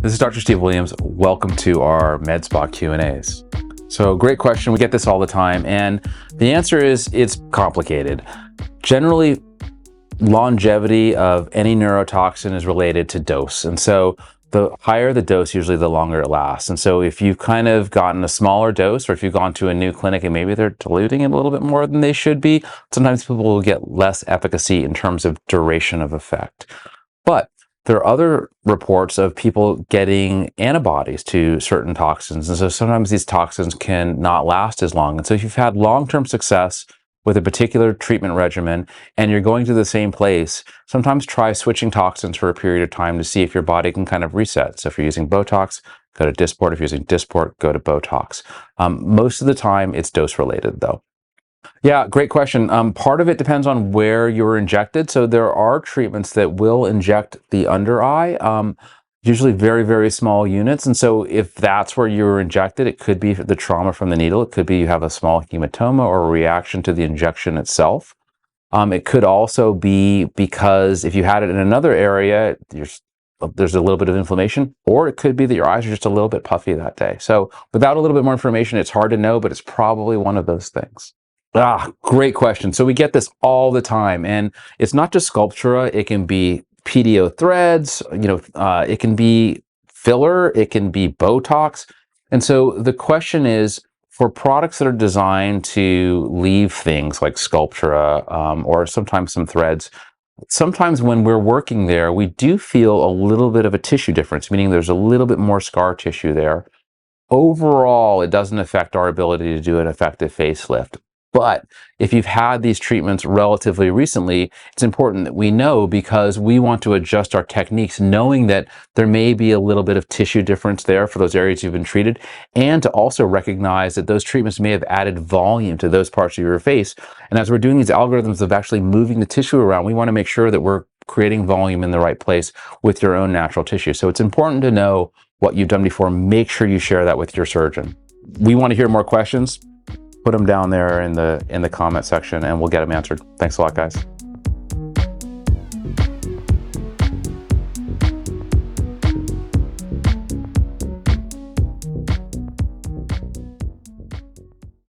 This is Dr. Steve Williams. Welcome to our Med Spa Q&As. So great question. We get this all the time. And the answer is it's complicated. Generally, longevity of any neurotoxin is related to dose. And so the higher the dose, usually the longer it lasts. And so if you've kind of gotten a smaller dose, or if you've gone to a new clinic and maybe they're diluting it a little bit more than they should be, sometimes people will get less efficacy in terms of duration of effect. But there are other reports of people getting antibodies to certain toxins. And so sometimes these toxins can not last as long. And so if you've had long-term success with a particular treatment regimen and you're going to the same place, sometimes try switching toxins for a period of time to see if your body can kind of reset. So if you're using Botox, go to Dysport. If you're using Dysport, go to Botox. Most of the time, it's dose-related though. Yeah, great question. Part of it depends on where you're injected. So there are treatments that will inject the under eye, usually very, very small units. And so if that's where you were injected, it could be the trauma from the needle. It could be you have a small hematoma or a reaction to the injection itself. It could also be because if you had it in another area, there's a little bit of inflammation, or it could be that your eyes are just a little bit puffy that day. So without a little bit more information, it's hard to know, but it's probably one of those things. Great question. So we get this all the time, and it's not just Sculptra. It can be PDO threads, it can be filler, it can be Botox. And so the question is, for products that are designed to leave things like Sculptra, or sometimes some threads, sometimes when we're working there, we do feel a little bit of a tissue difference, meaning there's a little bit more scar tissue there. Overall, it doesn't affect our ability to do an effective facelift. But if you've had these treatments relatively recently, it's important that we know, because we want to adjust our techniques knowing that there may be a little bit of tissue difference there for those areas you've been treated, and to also recognize that those treatments may have added volume to those parts of your face. And as we're doing these algorithms of actually moving the tissue around, we want to make sure that we're creating volume in the right place with your own natural tissue. So it's important to know what you've done before. Make sure you share that with your surgeon. We want to hear more questions. Put them down there in the comment section and we'll get them answered. Thanks a lot, guys.